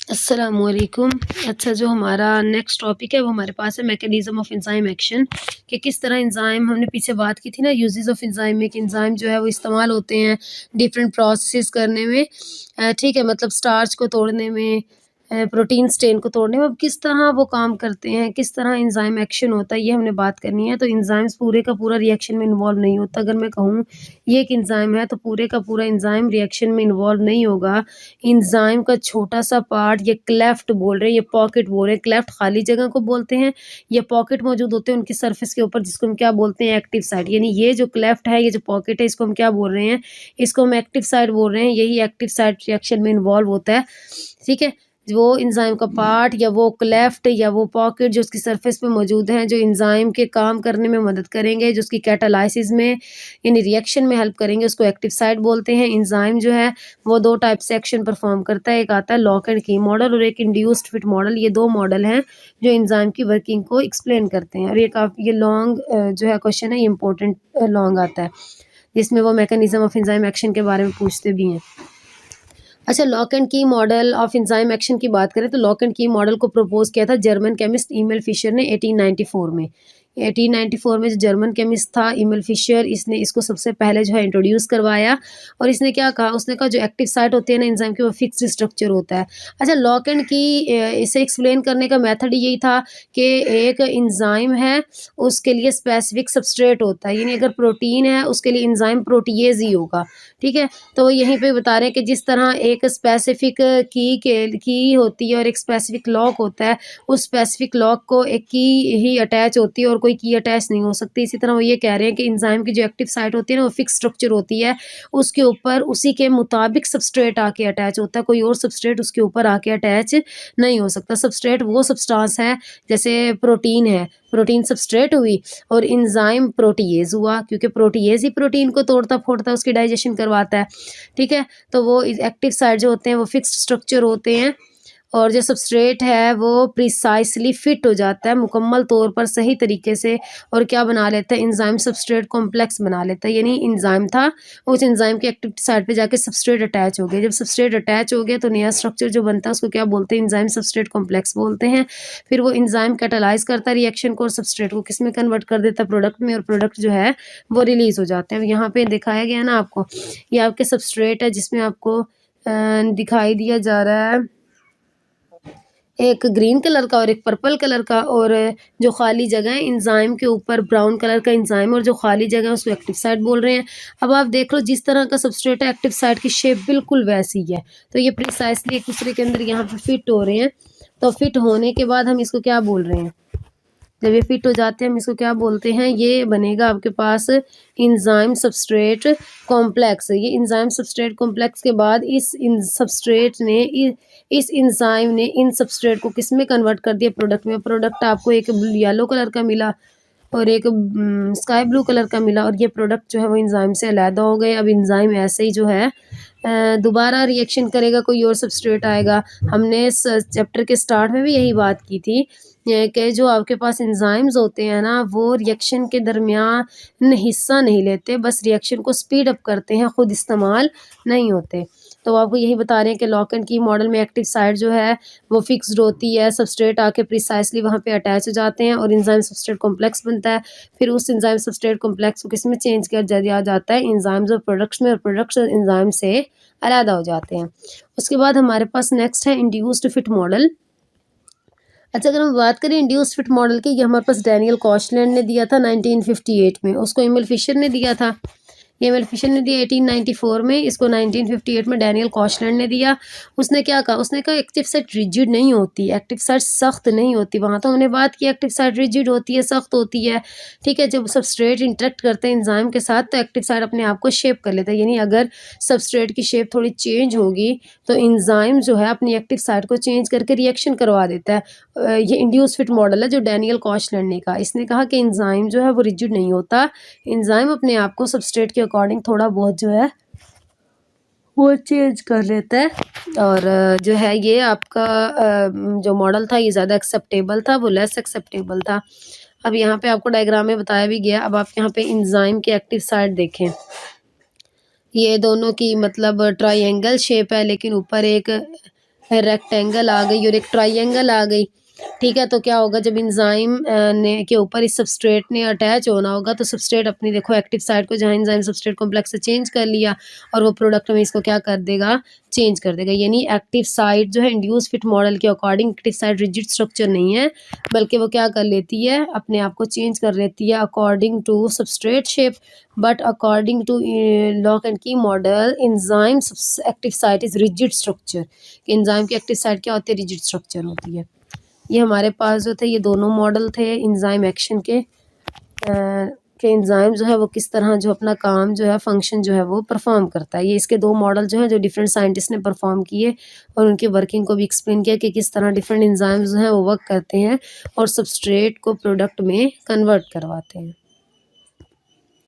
अस्सलामुअलैकुम। अच्छा, जो हमारा नेक्स्ट टॉपिक है वो हमारे पास है मैकेनिज़्म ऑफ एंजाइम एक्शन, कि किस तरह एंजाइम, हमने पीछे बात की थी ना यूजेस ऑफ एंजाइम में, कि एंजाइम जो है वो इस्तेमाल होते हैं डिफरेंट प्रोसेसेस करने में। ठीक है, मतलब स्टार्च को तोड़ने में, प्रोटीन स्टेन को तोड़ने में, अब किस तरह वो काम करते हैं, किस तरह एंजाइम एक्शन होता है, ये हमने बात करनी है। तो एंजाइम्स पूरे का पूरा रिएक्शन में इन्वॉल्व नहीं होता। अगर मैं कहूँ ये एक एंजाइम है तो पूरे का पूरा एंजाइम रिएक्शन में इन्वॉल्व नहीं होगा। एंजाइम का छोटा-सा पार्ट, ये क्लेफ्ट बोल रहे हैं, ये पॉकेट बोल रहे हैं। क्लेफ्ट खाली जगह को बोलते हैं, ये पॉकेट मौजूद होते हैं उनकी सरफेस के ऊपर, जिसको हम क्या बोलते हैं, एक्टिव साइट। यानी ये जो क्लेफ्ट है, ये जो पॉकेट है, इसको हम क्या बोल रहे हैं, इसको हम एक्टिव साइट बोल रहे हैं। यही एक्टिव साइट रिएक्शन में इन्वॉल्व होता है। ठीक है? वो एंजाइम का पार्ट या वो क्लेफ्ट या वो पॉकेट जो उसकी सरफेस पे मौजूद हैं, जो एंजाइम के काम करने में मदद करेंगे, जो उसकी कैटालाइसिस में यानी रिएक्शन में हेल्प करेंगे, उसको एक्टिव साइट बोलते हैं। एंजाइम जो है वो 2 टाइप से एक्शन परफॉर्म करता है। एक आता है लॉक एंड की मॉडल और एक इंड्यूस्ड फिट मॉडल। ये 2 मॉडल हैं जो एंजाइम की वर्किंग को एक्सप्लेन करते हैं। और ये लॉन्ग जो है क्वेश्चन है, ये इंपॉर्टेंट लॉन्ग आता है, जिसमें वो मैकेनिज्म ऑफ एंजाइम एक्शन के बारे में पूछते भी हैं। अच्छा, lock and key model of enzyme action की बात करें तो लॉक एंड की मॉडल को प्रपोज किया था जर्मन केमिस्ट इमेल फिशर ने 1894 में। 1894 में जो जर्मन केमिस्ट था इमेल फिशर, इसने इसको सबसे पहले जो है इंट्रोड्यूस करवाया। और इसने क्या कहा, उसने कहा जो एक्टिव साइट होती है ना एंजाइम की, वो फिक्स्ड स्ट्रक्चर होता है। अच्छा, लॉक एंड की इसे एक्सप्लेन करने का मेथड यही था कि एक एंजाइम है, उसके लिए स्पेसिफिक सबस्ट्रेट होता है। यानी अगर प्रोटीन है उसके लिए एंजाइम प्रोटीएज ही होगा। ठीक है, तो वो यहीं पे बता रहे हैं कि जिस तरह एक स्पेसिफिक की होती है और एक स्पेसिफिक लॉक होता है, उस स्पेसिफिक लॉक को एक की ही अटैच होती है और कोई की अटैच नहीं हो सकती। इसी तरह वो ये कह रहे हैं कि एंजाइम की जो एक्टिव साइट होती है ना, वो फिक्स स्ट्रक्चर होती है, उसके ऊपर उसी के मुताबिक सबस्ट्रेट आके अटैच होता है, कोई और सबस्ट्रेट उसके ऊपर आके अटैच नहीं हो सकता। सबस्ट्रेट वो सब्सटेंस है, जैसे प्रोटीन है, प्रोटीन सबस्ट्रेट हुई और एंजाइम प्रोटीएज हुआ, क्योंकि प्रोटीएज ही प्रोटीन को तोड़ता फोड़ता उसकी डाइजेशन करवाता है। ठीक है, तो वो एक्टिव साइट जो होते हैं वो फिक्स्ड स्ट्रक्चर होते हैं और जो सबस्ट्रेट है वो प्रिसाइसली फिट हो जाता है मुकम्मल तौर पर सही तरीके से, और क्या बना लेता है, एंजाइम सबस्ट्रेट कॉम्प्लेक्स बना लेता है। यानी एंजाइम था, उस एंजाइम के एक्टिव साइट पे जाके सबस्ट्रेट अटैच हो गया। जब सबस्ट्रेट अटैच हो गया तो नया स्ट्रक्चर जो बनता है उसको क्या बोलते हैं, एंजाइम सबस्ट्रेट कॉम्प्लेक्स बोलते हैं। फिर वो एंजाइम कैटालाइज करता है रिएक्शन को और सबस्ट्रेट को किस में कन्वर्ट कर देता है, प्रोडक्ट में, और प्रोडक्ट जो है वो रिलीज हो जाते हैं। यहाँ पे दिखाया गया ना आपको, ये आपके सबस्ट्रेट है जिसमें आपको दिखाई दिया जा रहा है एक ग्रीन कलर का और एक पर्पल कलर का, और जो खाली जगह है एंजाइम के ऊपर ब्राउन कलर का एंजाइम, और जो खाली जगह है उसको एक्टिव साइट बोल रहे हैं। अब आप देख लो जिस तरह का सबस्ट्रेट है, एक्टिव साइट की शेप बिल्कुल वैसी ही है। तो ये प्रिसाइसली एक दूसरे के अंदर यहाँ पे फिट हो रहे हैं। तो फिट होने के बाद हम इसको क्या बोल रहे हैं, जब ये फिट हो जाते हैं हम इसको क्या बोलते हैं, ये बनेगा आपके पास एंजाइम सबस्ट्रेट कॉम्प्लेक्स। ये एंजाइम सबस्ट्रेट कॉम्प्लेक्स के बाद इस सबस्ट्रेट ने इस एंजाइम ने इन सबस्ट्रेट को किस में कन्वर्ट कर दिया, प्रोडक्ट में। प्रोडक्ट आपको एक येलो कलर का मिला और एक स्काई ब्लू कलर का मिला, और ये प्रोडक्ट जो है वो एंजाइम से अलहदा हो गए। अब एंजाइम ऐसे ही जो है दोबारा रिएक्शन करेगा, कोई और सबस्ट्रेट आएगा। हमने इस चैप्टर के स्टार्ट में भी यही बात की थी कि जो आपके पास एंजाइम्स होते हैं ना, वो रिएक्शन के दरमियान हिस्सा नहीं लेते, बस रिएक्शन को स्पीड अप करते हैं, खुद इस्तेमाल नहीं होते। तो आपको यही बता रहे हैं कि लॉक एंड की मॉडल में एक्टिव साइट जो है वो फिक्स्ड होती है, सबस्ट्रेट आके प्रिसाइसली वहाँ पे अटैच हो जाते हैं और एंजाइम सबस्ट्रेट कॉम्प्लेक्स बनता है। फिर उस एंजाइम सबस्ट्रेट कॉम्प्लेक्स को किस में चेंज कर दिया जाता है, एंजाइम्स और प्रोडक्ट्स में, और प्रोडक्ट्स एंजाइम से अलग हो जाते हैं। उसके बाद हमारे पास नेक्स्ट है इंड्यूस्ड फिट मॉडल। अच्छा, अगर हम बात करें इंड्यूस्ड फिट मॉडल की, ये हमारे पास डैनियल कॉशलैंड ने दिया था 1958 में, उसको एमिल फिशर ने दिया था। ये एमिल फिशर ने दिया 1894 में, इसको 1958 में डैनियल कॉशलैंड ने दिया। उसने क्या कहा, उसने कहा एक्टिव साइट रिजिड नहीं होती, एक्टिव साइट सख्त नहीं होती। वहाँ तो हमने बात की एक्टिव साइट रिजिड होती है, सख्त होती है। ठीक है, जब सबस्ट्रेट इंटरेक्ट करते हैं एंजाइम के साथ तो एक्टिव साइट अपने आप को शेप कर लेता है। यानी अगर सबस्ट्रेट की शेप थोड़ी चेंज होगी तो एंजाइम जो है अपनी एक्टिव साइट को चेंज करके रिएक्शन करवा देता है। ये इंड्यूस फिट मॉडल है जो डैनियल कॉशलैंड ने कहा। इसने कहा कि एंजाइम जो है वो रिजिड नहीं होता, एंजाइम अपने आप को सबस्ट्रेट के अकॉर्डिंग थोड़ा बहुत जो है वो चेंज कर लेता है। और जो है ये आपका जो मॉडल था ये ज़्यादा एक्सेप्टेबल था, वो लेस एक्सेप्टेबल था। अब यहाँ पे आपको डायग्राम में बताया भी गया। अब आप यहाँ पे एंजाइम की एक्टिव साइट देखें, ये दोनों की मतलब ट्रायंगल शेप है, लेकिन ऊपर एक रेक्टेंगल आ गई और एक ट्रायंगल आ गई। ठीक है, तो क्या होगा जब एंजाइम ने के ऊपर इस सबस्ट्रेट ने अटैच होना होगा तो सबस्ट्रेट अपनी देखो एक्टिव साइट को जहाँ एंजाइम सबस्ट्रेट कॉम्प्लेक्स से चेंज कर लिया और वो प्रोडक्ट में इसको क्या कर देगा, चेंज कर देगा। यानी एक्टिव साइट जो है इंड्यूस फिट मॉडल के according active site rigid structure नहीं है, बल्कि वो क्या कर लेती है, अपने आप को चेंज कर लेती है according to substrate shape. But according to lock and key model enzyme active site is rigid structure. Enzyme की एक्टिव साइट क्या होती है, रिजिड स्ट्रक्चर होती है। ये हमारे पास जो थे ये दोनों मॉडल थे एंजाइम एक्शन के एंजाइम जो है वो किस तरह जो अपना काम जो है फंक्शन जो है वो परफॉर्म करता है। ये इसके दो मॉडल जो हैं जो डिफरेंट साइंटिस्ट ने परफॉर्म किए और उनकी वर्किंग को भी एक्सप्लेन किया कि किस तरह डिफरेंट एंजाइम्स जो हैं वो वर्क करते हैं और सबस्ट्रेट को प्रोडक्ट में कन्वर्ट करवाते हैं।